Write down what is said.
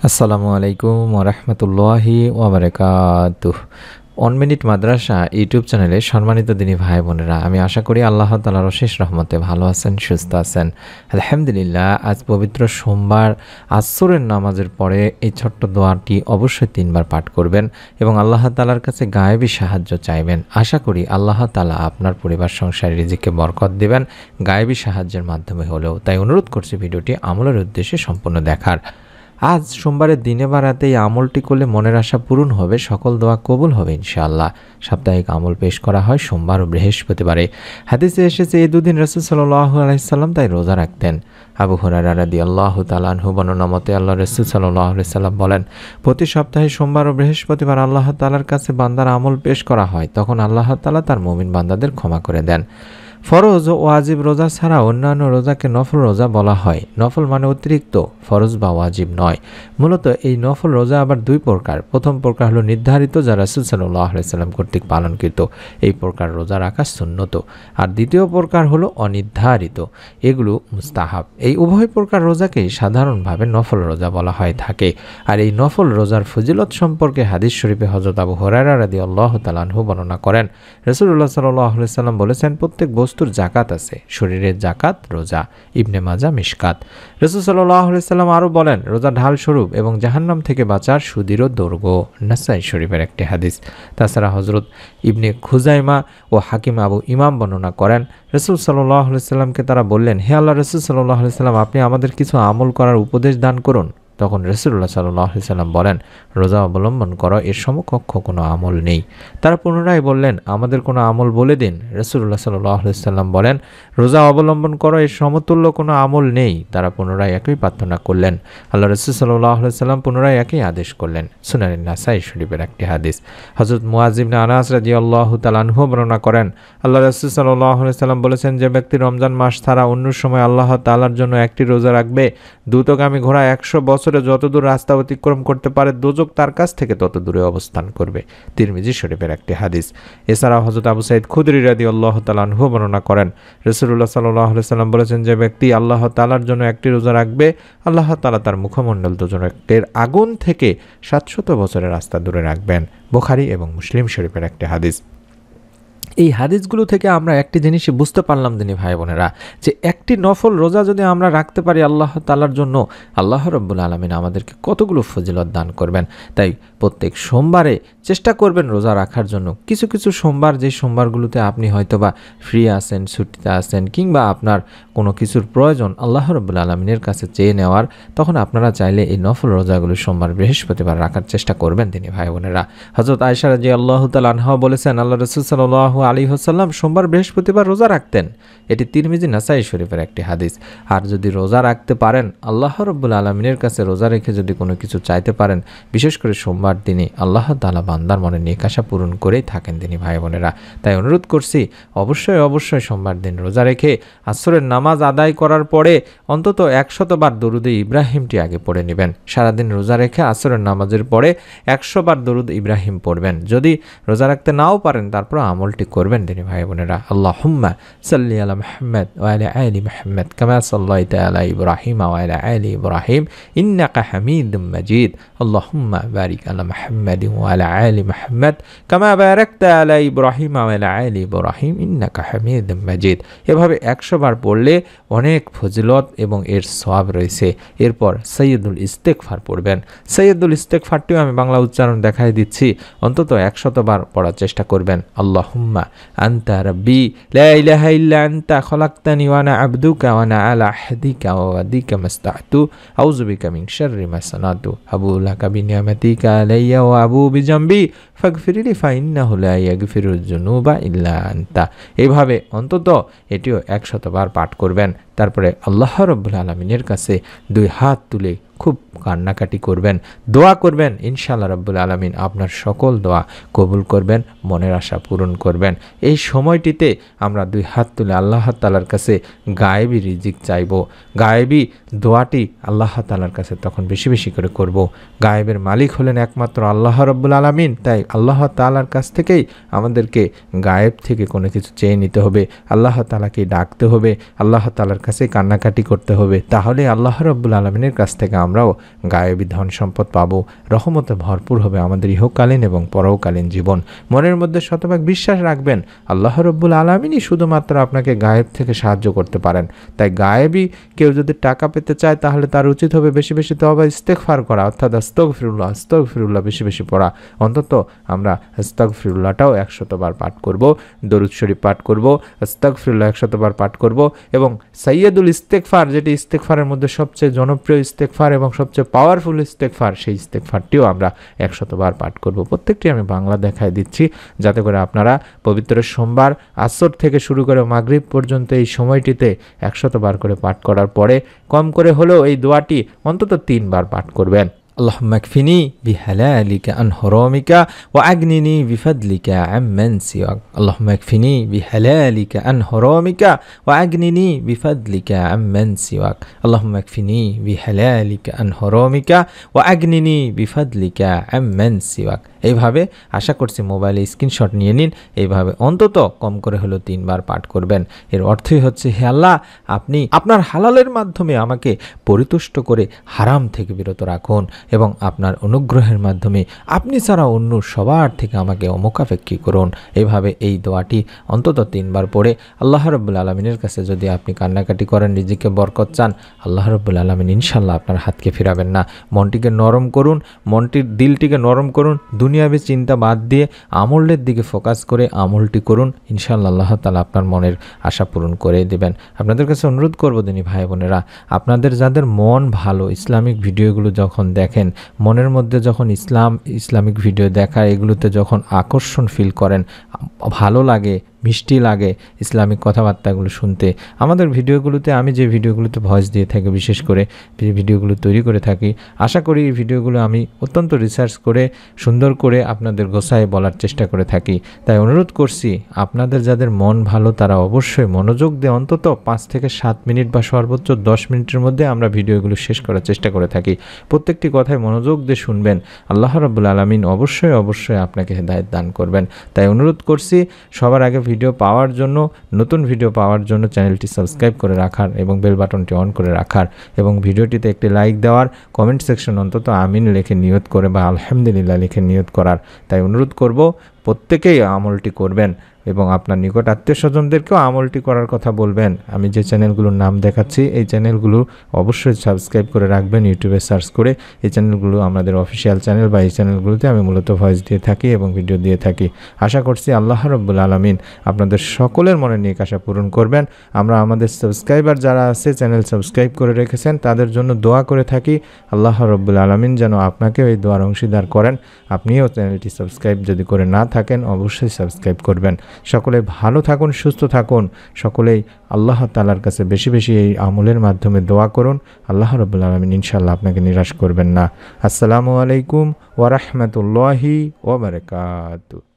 আসসালামু আলাইকুম ওরহমতুল্লাহি ওবরাকাতুহ। 1 মিনিট মাদ্রাসা ইউটিউব চ্যানেলে সম্মানিত দিনী ভাই বোনেরা, আমি আশা করি আল্লাহ তাআলার অশেষ রহমতে ভালো আছেন, সুস্থ আছেন। আলহামদুলিল্লাহ। আজ পবিত্র সোমবার আসরের নামাজের পরে এই ছোট্ট দোয়াটি অবশ্যই 3 বার পাঠ করবেন এবং আল্লাহ তাআলার কাছে গায়েবী সাহায্য চাইবেন। আশা করি আল্লাহ তাআলা আপনার পরিবার সংসার রিজিকে বরকত দিবেন গায়েবী সাহায্যের মাধ্যমে হলেও। তাই অনুরোধ করছি ভিডিওটি আমলের উদ্দেশ্যে সম্পূর্ণ দেখার। আজ সোমবারের দিনে বা রাতে এই আমলটি করলে মনের আশা পূরণ হবে, সকল দোয়া কবুল হবে ইনশাআল্লাহ। সাপ্তাহিক আমল পেশ করা হয় সোমবার ও বৃহস্পতিবারে। হাদিসে এসেছে এই দুদিন রাসূল সাল্লাল্লাহু আলাইহি সাল্লাম তাই রোজা রাখতেন। আবু হুরায়রা রাদিয়াল্লাহু তাআলা আনহু বর্ণনা মতে আল্লাহ রাসূল সাল্লাল্লাহু আলাইহি সাল্লাম বলেন, প্রতি সপ্তাহে সোমবার ও বৃহস্পতিবার আল্লাহ তাআলার কাছে বান্দার আমল পেশ করা হয়, তখন আল্লাহ তাআলা তার মুমিন বান্দাদের ক্ষমা করে দেন। ফরজ ও ওয়াজিব রোজা ছাড়া অন্যান্য রোজাকে নফল রোজা বলা হয়। নফল মানে অতিরিক্ত, ফরজ বা ওয়াজিব নয়। মূলত এই নফল রোজা আবার 2 প্রকার। প্রথম প্রকার হলো নির্ধারিত, যা রাসূল সাল্লাল্লাহু আলাইহি সাল্লাম কর্তৃক পালনকৃত, এই প্রকার রোজা রাখা সুন্নত। আর দ্বিতীয় প্রকার হলো অনির্ধারিত, এগুলো মুস্তাহাব। এই উভয় প্রকার রোজাকেই সাধারণভাবে নফল রোজা বলা হয়ে থাকে। আর এই নফল রোজার ফজিলত সম্পর্কে হাদিস শরীফে হযরত আবু হুরায়রা রাদিয়াল্লাহু তাআলা আনহু বর্ণনা করেন, রাসূলুল্লাহ সাল্লাল্লাহু আলাইহি সাল্লাম বলেছেন, প্রত্যেক বস্তুর জাকাত আছে, শরীরের জাকাত রোজা। ইবনে মাজাহ মিশকাত। রাসূল সাল্লাল্লাহু আলাইহি সাল্লাম আরও বলেন, রোজা ঢাল স্বরূপ এবং জাহান্নাম থেকে বাঁচার সুদৃঢ় দৈর্ঘ্য। নাসাই শরীফের একটি হাদিস। তাছাড়া হযরত ইবনে খুজাইমা ও হাকিম আবু ইমাম বর্ণনা করেন, রাসূল সাল্লাল্লাহু আলাইহি সাল্লামকে তারা বললেন, হে আল্লাহ রাসূল সাল্লাল্লাহু আলাইহি সাল্লাম, আপনি আমাদের কিছু আমল করার উপদেশ দান করুন। তখন রাসূলুল্লাহ সাল্লাল্লাহু আলাইহি সাল্লাম বলেন, রোজা অবলম্বন করো, এর সমকক্ষ কোনো আমল নেই। তারা পুনরায় বললেন, আমাদের কোনো আমল বলে দিন। রাসূলুল্লাহ সাল্লাল্লাহু আলাইহি সাল্লাম বলেন, রোজা অবলম্বন করো, এর সমতুল্য কোনো আমল নেই। তারা পুনরায় একই প্রার্থনা করলেন। আল্লাহ রাসূল সাল্লাল্লাহু আলাইহি সাল্লাম পুনরায় একই আদেশ করলেন। সুনান নাসাই শরীফের একটি হাদিস। হযরত মুয়াজ ইবনে আনাস রাদিয়াল্লাহু তাআলা আনহু বর্ণনা করেন, আল্লাহ রাসূল সাল্লাল্লাহু আলাইহি সাল্লাম বলেছেন, যে ব্যক্তি রমজান মাস ছাড়া অন্য সময় আল্লাহ তাআলার জন্য একটি রোজা রাখবে, দ্রুতগামী ঘোড়া 100 বছরে যতদূর রাস্তা অতিক্রম করতে পারে, দোজখ তার কাছ থেকে তত দূরে অবস্থান করবে। তিরমিজি শরীফের একটি হাদিস। এছাড়াও হযরত আবু সাঈদ খুদরি রাদিয়াল্লাহু তাআলা আনহু বর্ণনা করেন, রাসূলুল্লাহ সাল্লাল্লাহু আলাইহি সাল্লাম বলেছেন, যে ব্যক্তি আল্লাহ তাআলার জন্য একটি রোজা রাখবে, আল্লাহ তাআলা তার মুখমণ্ডল দোজখের আগুন থেকে 700 বছরের রাস্তা দূরে রাখবেন। বুখারী এবং মুসলিম শরীফের একটি হাদিস। এই হাদিসগুলো থেকে আমরা একটি জিনিসই বুঝতে পারলাম দিনী ভাই বোনেরা, যে একটি নফল রোজা যদি আমরা রাখতে পারি আল্লাহ তাআলার জন্য, আল্লাহ রাব্বুল আলামিন আমাদেরকে কতগুলো ফজিলত দান করবেন। তাই প্রত্যেক সোমবারে চেষ্টা করবেন রোজা রাখার জন্য। কিছু কিছু সোমবার, যে সোমবারগুলোতে আপনি হয়তোবা ফ্রি আছেন, ছুটিতে আছেন, কিংবা আপনার কোনো কিছুর প্রয়োজন আল্লাহ রাব্বুল আলামিনের কাছে চেয়ে নেওয়ার, তখন আপনারা চাইলে এই নফল রোজাগুলো সোমবার বৃহস্পতিবার রাখার চেষ্টা করবেন দিনী ভাই বোনেরা। হযরত আয়েশা রাদিয়াল্লাহু তাআলা আনহা বলেছেন, আল্লাহ রাসূল সাল্লাল্লাহু আলাইহি ওয়াসাল্লাম সোমবার বৃহস্পতিবার রোজা রাখতেন। এটি তিরমিজি নাসাই শরীফের একটি হাদিস। আর যদি রোজা রাখতে পারেন, আল্লাহ রাব্বুল আলামিনের কাছে রোজা রেখে যদি কোনো কিছু চাইতে পারেন, বিশেষ করে সোমবার দিনে আল্লাহ তাআলা বান্দার মনে নেক আশা পূরণ করেই থাকেন দিনী ভাই বোনেরা। তাই অনুরোধ করছি, অবশ্যই সোমবার দিন রোজা রেখে আসরের নামাজ আদায় করার পরে অন্তত 100 বার দরুদে ইব্রাহিমটি আগে পড়ে নেবেন। সারাদিন রোজা রেখে আসরের নামাজের পরে 100 বার দরুদ ইব্রাহিম পড়বেন। যদি রোজা রাখতে নাও পারেন, তারপর আমলটি করবেন দিনী ভাই বোনেরা। আল্লাহুম্মা সাল্লি আলা মুহাম্মাদ ওয়া আলা আলি মুহাম্মাদ কামা সাল্লাইতা আলা ইব্রাহিম ওয়া আলা আলি ইব্রাহিম ইন্নাকা হামিদুম মাজিদ। আল্লাহুম্মা বারিক আলা মুহাম্মাদ ওয়া আলা আলি মুহাম্মাদ কামা বারাকতা আলা ইব্রাহিম ওয়া আলা আলি ইব্রাহিম ইন্নাকা হামিদুম মাজিদ। এভাবে 100 বার পড়লে অনেক ফজিলত এবং এর সওয়াব রয়েছে। এরপর সাইয়্যিদুল ইস্তেগফার পড়বেন। সাইয়্যিদুল ইস্তেগফারটিও আমি বাংলা উচ্চারণ দেখাই দিচ্ছি, অন্তত 100 বার পড়ার চেষ্টা করবেন। আল্লাহুম্মা আনতা রাব্বি লা ইলাহা ইল্লা আনতা খলাকতানি ওয়া আনা আবদুকা ওয়া আনা আলা আহদিকা ওয়া ওয়াদিকা মাসতাতু আউযু বিকা মিন শাররি মা সানাতু আবু লাকা বিনিয়ামাতিকা আলাইয়া ওয়া আবু বিজামবি ফাগফিরলি ফাইন্নাহু লা ইয়াগফিরুয যুনুবা ইল্লা আনতা। এইভাবে অন্তত এটিও 100 বার পাঠ করবেন। তারপরে আল্লাহ রাব্বুল আলামিনের কাছে 2 হাত তুলে খুব কান্নাকাটি করবেন, দোয়া করবেন। ইনশাআল্লাহ রাব্বুল আলামিন আপনার সকল দোয়া কবুল করবেন, মনের আশা পূরণ করবেন। এই সময়টিতে আমরা 2 হাত তুলে আল্লাহ তাআলার কাছে গায়েবী রিজিক চাইব। গায়েবী দোয়াটি আল্লাহ তাআলার কাছে তখন বেশি বেশি করে করব। গায়েবের মালিক হলেন একমাত্র আল্লাহ রাব্বুল আলামিন। তাই আল্লাহ তাআলার কাছ থেকেই আমাদেরকে গায়েব থেকে কোনো কিছু চেয়ে নিতে হবে, আল্লাহ তাআলাকে ডাকতে হবে, আল্লাহ তাআলার কাছে কান্নাকাটি করতে হবে। তাহলে আল্লাহ রাব্বুল আলামিনের কাছ থেকে আমরাও গায়েবী ধন সম্পদ পাবো, রহমতে ভরপুর হবে আমাদের ইহকালীন এবং পরকালীন জীবন। মনের মধ্যে শতভাগ বিশ্বাস রাখবেন আল্লাহ রাব্বুল আলামিনই শুধুমাত্র আপনাকে গায়েব থেকে সাহায্য করতে পারেন। তাই গায়েবী কেউ যদি টাকা পেতে চায় তাহলে তার উচিত হবে বেশি বেশি তওবা ইস্তেগফার করা, অর্থাৎ আস্তাগফিরুল্লাহ বেশি বেশি পড়া। অন্তত আমরা আস্তাগফিরুল্লাহটাও 100 বার পাঠ করব, দরুদ শরীফ পাঠ করব, আস্তাগফিরুল্লাহ 100 বার পাঠ করব, এবং সাইয়্যিদুল ইস্তেগফার, যেটি ইস্তেগফারের মধ্যে সবচেয়ে জনপ্রিয় ইস্তেগফার এবং সবচেয়ে পাওয়ারফুল ইস্তেগফার, সেই ইস্তেগফারটিও আমরা 100 বার পাঠ করব। প্রত্যেকটি আমি বাংলা দেখায় দিচ্ছি, যাতে করে আপনারা পবিত্র সোমবার আসর থেকে শুরু করে মাগরিব পর্যন্ত এই সময়টিতে 100 বার করে পাঠ করার পরে কম করে হলেও এই দোয়াটি অন্তত 3 বার পাঠ করবেন। اللهم اكفني بحلالك عن حرامك وأغنني بفضلك عمن سواك. اللهم اكفني بحلالك عن حرامك وأغنني بفضلك عمن سواك. اللهم اكفني بحلالك عن حرامك وأغنني بفضلك عمن سواك. এইভাবে আশা করছি মোবাইলে স্ক্রিনশট নিয়ে নিন, এইভাবে অন্তত কম করে হলো 3 বার পাঠ করবেন। এর অর্থই হচ্ছে, হে আল্লাহ, আপনি আপনার হালালের মাধ্যমে আমাকে পরিতুষ্ট করে হারাম থেকে বিরত রাখুন এবং আপনার অনুগ্রহের মাধ্যমে আপনি ছাড়া অন্য সবার থেকে আমাকে অমুখাপেক্ষী করুন। এইভাবে এই দোয়াটি অন্তত 3 বার পড়ে আল্লাহ রাব্বুল আলামিনের কাছে যদি আপনি কান্নাকাটি করেন, রিজিকে বরকত চান, আল্লাহ রাব্বুল আলামিন ইনশাআল্লাহ আপনার হাতকে ফিরাবেন না। মনটিকে নরম করুন, দিলটিকে নরম করুন, দুনিয়াবী চিন্তা বাদ দিয়ে আমলের দিকে ফোকাস করে আমলটি করুন। ইনশাআল্লাহ আল্লাহ তাআলা আপনার মনের আশা পূরণ করে দেবেন। আপনাদের কাছে অনুরোধ করব দিনী ভাই বোনেরা, আপনাদের যাদের মন ভালো, ইসলামিক ভিডিওগুলো যখন দেখেন, মনের মধ্যে যখন ইসলামিক ভিডিও দেখা, এগুলোতে যখন আকর্ষণ ফিল করেন, ভালো লাগে, মিষ্টি লাগে ইসলামিক কথাবার্তাগুলো শুনতে, আমাদের ভিডিওগুলোতে, আমি যে ভিডিওগুলোতে ভয়েস দিয়ে থাকি, বিশেষ করে ভিডিওগুলো তৈরি করে থাকি, আশা করি এই ভিডিওগুলো আমি অত্যন্ত রিসার্চ করে সুন্দর করে আপনাদের গোছায় বলার চেষ্টা করে থাকি। তাই অনুরোধ করছি, আপনাদের যাদের মন ভালো তারা অবশ্যই মনোযোগ দিয়ে অন্তত 5 থেকে 7 মিনিট বা সর্বোচ্চ 10 মিনিটের মধ্যে আমরা ভিডিওগুলো শেষ করার চেষ্টা করে থাকি। প্রত্যেকটি কথায় মনোযোগ দিয়ে শুনবেন, আল্লাহ রাব্বুল আলামিন অবশ্যই আপনাকে হেদায়েত দান করবেন। তাই অনুরোধ করছি, সবার আগে ভিডিও পাওয়ার জন্য, নতুন ভিডিও পাওয়ার জন্য চ্যানেলটি সাবস্ক্রাইব করে রাখার এবং বেল বাটনটি অন করে রাখার, এবং ভিডিওটিতে একটি লাইক দেওয়ার, কমেন্ট সেকশন অন্তত আমিন লিখে নিয়ত করে বা আলহামদুলিল্লাহ লিখে নিয়ত করার। তাই অনুরোধ করব, প্রত্যেকেই আমলটি করবেন এবং আপনার নিকট আত্মীয় স্বজনদেরকেও আমলটি করার কথা বলবেন। আমি যে চ্যানেলগুলোর নাম দেখাচ্ছি এই চ্যানেলগুলো অবশ্যই সাবস্ক্রাইব করে রাখবেন, ইউটিউবে সার্চ করে। এই চ্যানেলগুলো আমাদের অফিসিয়াল চ্যানেল, বা এই চ্যানেলগুলোতে আমি মূলত ভয়েস দিয়ে থাকি এবং ভিডিও দিয়ে থাকি। আশা করছি আল্লাহ রাব্বুল আলামিন আপনাদের সকলের মনে নিয়ে আশা পূরণ করবেন। আমরা আমাদের সাবস্ক্রাইবার যারা আছে, চ্যানেল সাবস্ক্রাইব করে রেখেছেন, তাদের জন্য দোয়া করে থাকি, আল্লাহ রাব্বুল আলামিন যেন আপনাকেও এই দোয়ার অংশীদার করেন। আপনিও চ্যানেলটি সাবস্ক্রাইব যদি করে না থাকেন অবশ্যই সাবস্ক্রাইব করবেন। সকলে ভালো থাকুন, সুস্থ থাকুন, সকলেই আল্লাহ তাআলার কাছে বেশি বেশি এই আমলের মাধ্যমে দোয়া করুন। আল্লাহ রাব্বুল আলামিন ইনশাআল্লাহ আপনাকে নিরাশ করবেন না। আসসালামু আলাইকুম ওয়া রাহমাতুল্লাহি ওয়া বারাকাতুহু।